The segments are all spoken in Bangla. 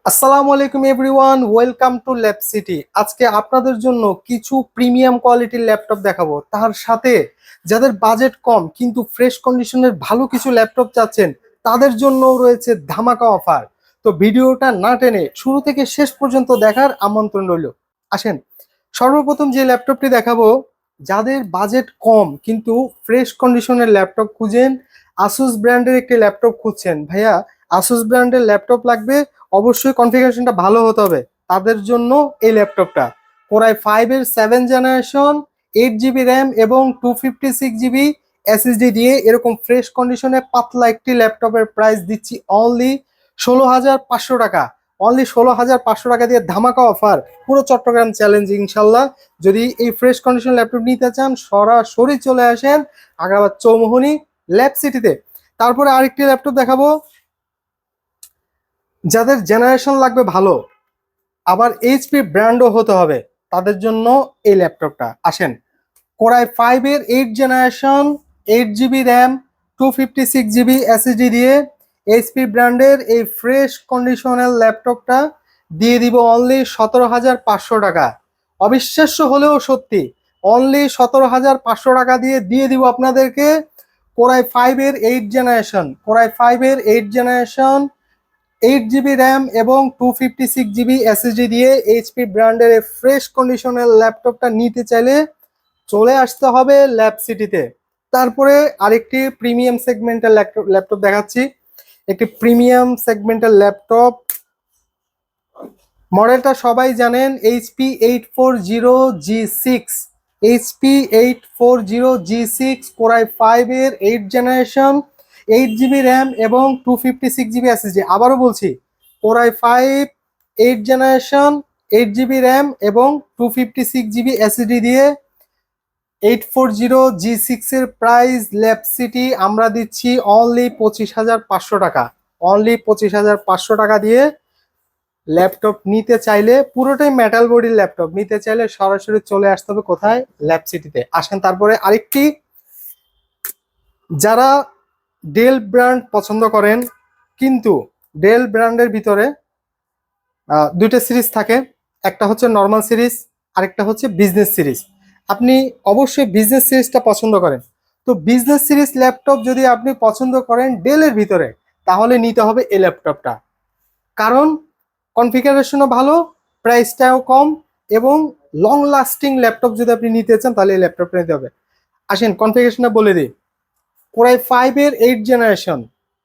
আসসালামু আলাইকুম everyone, welcome to lab CT. আজকে আপনাদের জন্য কিছু প্রিমিয়াম কোয়ালিটির ল্যাপটপ দেখাবো, তার সাথে যাদের বাজেট কম কিন্তু ফ্রেশ কন্ডিশনের ভালো কিছু ল্যাপটপ চাচ্ছেন তাদের জন্য রয়েছে ধামাকা অফার। তো ভিডিওটা না টেনে শুরু থেকে শেষ পর্যন্ত দেখার আমন্ত্রণ রইল। আসেন, সর্বপ্রথম যে ল্যাপটপটি দেখাবো, যাদের বাজেট কম কিন্তু ফ্রেশ কন্ডিশনের ল্যাপটপ খুঁজেন, আসুস ব্র্যান্ডের একটি ল্যাপটপ খুঁজছেন, ভাইয়া আসুস ব্র্যান্ডের ল্যাপটপ লাগবে, অবশ্যই কনফিগারেশনটা ভালো হতে হবে, তাদের জন্য এই ল্যাপটপটা। কোরাই 5 এর 7 জেনারেশন, 8 জিবি র্যাম এবং 256 জিবি এসএসডি দিয়ে এরকম ফ্রেশ কন্ডিশনে পাতলা একটি ল্যাপটপের প্রাইস দিচ্ছি অনলি 16,500 টাকা। অনলি 16,500 টাকা দিয়ে ধামাকা অফার, পুরো চট্টগ্রাম চ্যালেঞ্জ ইনশাল্লাহ। যদি এই ফ্রেশ কন্ডিশন ল্যাপটপ নিতে চান সরাসরি চলে আসেন আগ্রাবাদ চৌমুহনী ল্যাব সিটিতে। তারপরে আরেকটি ল্যাপটপ দেখাবো, যাদের জেনারেশন লাগবে ভালো, আবার এইচপি ব্র্যান্ডও হতে হবে, তাদের জন্য এই ল্যাপটপটা। আসেন, কোরাই 5 এর 8 generation, 8 GB RAM, 256 GB SSD দিয়ে এইচপি ব্র্যান্ডের এই ফ্রেশ কন্ডিশনাল ল্যাপটপটা দিয়ে দিব অনলি 17,500 টাকা। অবিশ্বাস্য হলেও সত্যি, অনলি 17,500 টাকা দিয়ে দিব আপনাদেরকে কোরাই 5 এর 8 জেনারেশন, 8 জিবি র্যাম এবং 256 জিবি এসএসডি দিয়ে এইচপি ব্র্যান্ডের এই ফ্রেশ কন্ডিশনের ল্যাপটপটা নিতে চাইলে চলে আসতে হবে ল্যাব সিটিতে। তারপরে আরেকটি প্রিমিয়াম সেগমেন্টের ল্যাপটপ দেখাচ্ছি, একটি প্রিমিয়াম সেগমেন্টের ল্যাপটপ, মডেলটা সবাই জানেন, HP 840G6। HP 840G6 core i 5 এর 8 জেনারেশন, 8 জিবি র্যাম এবং 256 জিবি এসএসডি। আবারও বলছি, কোরাই 5 8 জেনারেশন, 8 জিবি র্যাম এবং 256 জিবি এসএসডি দিয়ে 840G6 এর প্রাইস ল্যাব সিটি আমরা দিচ্ছি অনলি 25,500 টাকা। অনলি 25,500 টাকা দিয়ে ল্যাপটপ নিতে চাইলে, পুরোটাই মেটাল বডির ল্যাপটপ নিতে চাইলে সরাসরি চলে আসতে হবে কোথায়, ল্যাব সিটিতে। আসেন, তারপরে আরেকটি, যারা ডেল ব্র্যান্ড পছন্দ করেন কিন্তু ডেল ব্র্যান্ডের ভিতরে দুইটা সিরিজ থাকে, একটা হচ্ছে নর্মাল সিরিজ, আরেকটা হচ্ছে বিজনেস সিরিজ। আপনি অবশ্যই বিজনেস সিরিজটা পছন্দ করেন, তো বিজনেস সিরিজ ল্যাপটপ যদি আপনি পছন্দ করেন ডেলের ভিতরে, তাহলে নিতে হবে এই ল্যাপটপটা। কারণ কনফিগারেশনও ভালো, প্রাইসটাও কম এবং লং লাস্টিং ল্যাপটপ যদি আপনি নিতে চান তাহলে এই ল্যাপটপটা নিতে হবে। আসেন কনফিগারেশনটা বলে দিই, কোরাই 5 এর 8 জেনারেশন,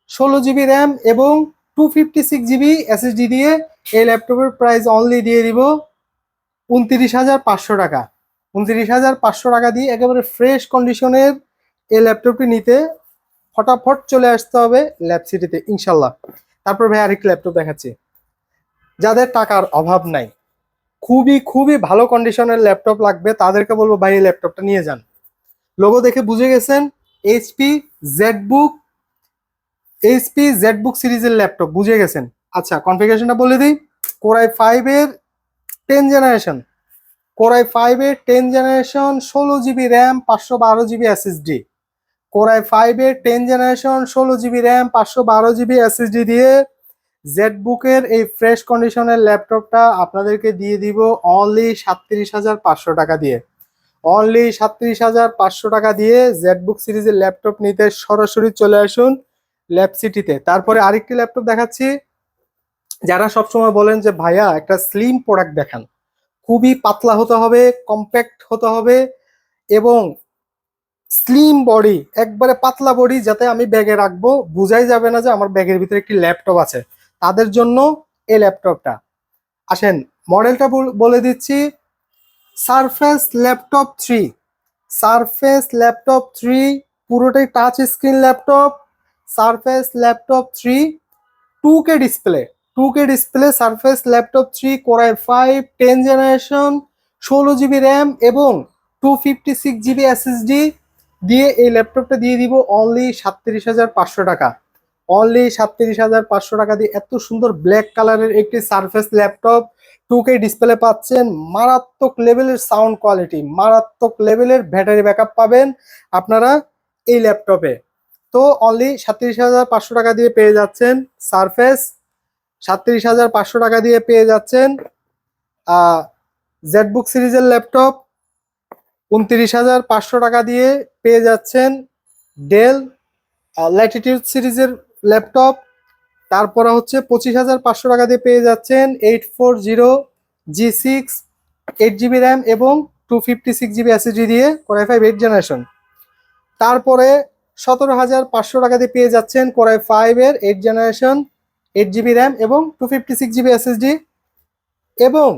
16 জিবি র্যাম এবং 256 জিবি এসএসডি দিয়ে এই ল্যাপটপের প্রাইস অনলি দিয়ে দিব 29,500 টাকা। 29,500 টাকা দিয়ে একেবারে ফ্রেশ কন্ডিশনের এই ল্যাপটপটি নিতে ফটাফট চলে আসতে হবে ল্যাব সিটিতে ইনশাল্লাহ। তারপর ভাই আরেকটি ল্যাপটপ দেখাচ্ছি, যাদের টাকার অভাব নাই, খুবই খুবই ভালো কন্ডিশনের ল্যাপটপ লাগবে, তাদেরকে বলবো ভাই এই ল্যাপটপটা নিয়ে যান। লোগো দেখে বুঝে গেছেন, এইচপি জেডবুক, এইচপি জেডবুক সিরিজের ল্যাপটপ, বুঝে গেছেন। আচ্ছা, কনফিগারেশনটা বলে দিই, কোরাই 5 এর 10 জেনারেশন, কোরাই 5 এর 10 generation, 16 GB RAM, 512 GB SSD. Core i 5 এর 10 generation, 16 GB RAM, 512 GB SSD দিয়ে জেডবুকের এই ফ্রেশ কন্ডিশনের ল্যাপটপটা আপনাদেরকে দিয়ে দিব অনলি 37,500 টাকা দিয়ে। অনলি 37,500 টাকা দিয়ে জেডবুক সিরিজের ল্যাপটপ নিতে সরাসরি চলে আসুন ল্যাব সিটিতে। তারপরে আরেকটি ল্যাপটপ দেখাচ্ছি, যারা সবসময় বলেন যে ভাইয়া একটা স্লিম প্রোডাক্ট দেখান, খুবই পাতলা হতে হবে, কম্প্যাক্ট হতে হবে এবং স্লিম বডি, একবারে পাতলা বডি, যাতে আমি ব্যাগে রাখবো বোঝাই যাবে না যে আমার ব্যাগের ভিতরে একটি ল্যাপটপ আছে, তাদের জন্য এই ল্যাপটপটা। আসেন, মডেলটা বলে দিচ্ছি, সারফেস ল্যাপটপ 3। সারফেস ল্যাপটপ 3, পুরোটাই touch screen laptop. Surface laptop 3, 2K display, 2K display, surface laptop 3 core i 5 10 generation, 16 GB RAM এবং 256 জিবি এসএসডি দিয়ে এই ল্যাপটপটা দিয়ে দিব অনলি 37,500 টাকা। অনলি 37,500 টাকা দিয়ে এত সুন্দর ব্ল্যাক কালারের একটি সারফেস ল্যাপটপ, 2K ডিসপ্লে পাচ্ছেন, মারাত্মক লেভেলের সাউন্ড কোয়ালিটি, মারাত্মক লেভেলের ব্যাটারি ব্যাকআপ পাবেন আপনারা এই ল্যাপটপে। তো অনলি 37,500 টাকা দিয়ে পেয়ে যাচ্ছেন সারফেস 37,500 টাকা দিয়ে পেয়ে যাচ্ছেন জেটবুক সিরিজের ল্যাপটপ। 29,500 টাকা দিয়ে পেয়ে যাচ্ছেন ডেল ল্যাটিটিউড সিরিজের ল্যাপটপ। তারপরে হচ্ছে 25,500 টাকা দিয়ে পেয়ে যাচ্ছেন 840G6 8GB র্যাম এবং 256GB SSD দিয়ে Core i5 8th জেনারেশন। তারপরে 17,500 টাকা দিয়ে পেয়ে যাচ্ছেন Core i5 এর 8th জেনারেশন 8GB র্যাম এবং 256GB SSD। এবং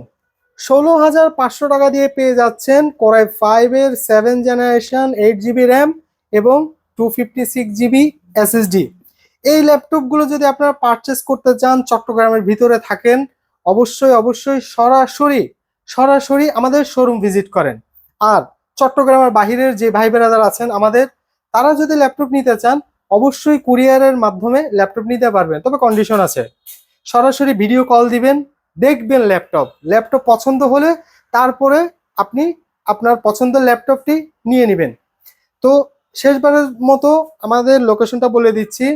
16,500 টাকা দিয়ে পেয়ে যাচ্ছেন Core i5 এর 7th জেনারেশন 8GB র্যাম এবং 256GB SSD। এই ল্যাপটপগুলো যদি আপনারা পারচেস করতে চান, চট্টগ্রামের ভিতরে থাকেন, অবশ্যই সরাসরি আমাদের শোরুম ভিজিট করেন। আর চট্টগ্রামের বাহিরের যে ভাই বেরাদার আছেন আমাদের, তারা যদি ল্যাপটপ নিতে চান অবশ্যই কুরিয়ারের মাধ্যমে ল্যাপটপ নিতে পারবেন, তবে কন্ডিশন আছে। সরাসরি ভিডিও কল দিবেন, দেখবেন ল্যাপটপ পছন্দ হলে তারপরে আপনি আপনার পছন্দের ল্যাপটপটি নিয়ে নেবেন। তো শেষবারের মতো আমাদের লোকেশনটা বলে দিচ্ছি,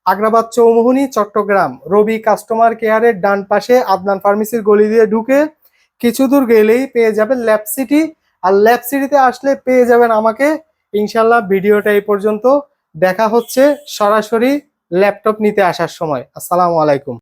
আগ্রাবাদ চৌমুহনী, চট্টগ্রাম। রবি কাস্টমার কেয়ারের ডান পাশে আদনান ফার্মেসির গলি দিয়ে ঢুকে কিছু দূর গেলেই পেয়ে যাবেন ল্যাব সিটি। আর ল্যাব সিটিতে আসলে পেয়ে যাবেন আমাকে। ইনশাল্লাহ ভিডিওটা এই পর্যন্ত, দেখা হচ্ছে সরাসরি ল্যাপটপ নিতে আসার সময়। আসসালামু আলাইকুম।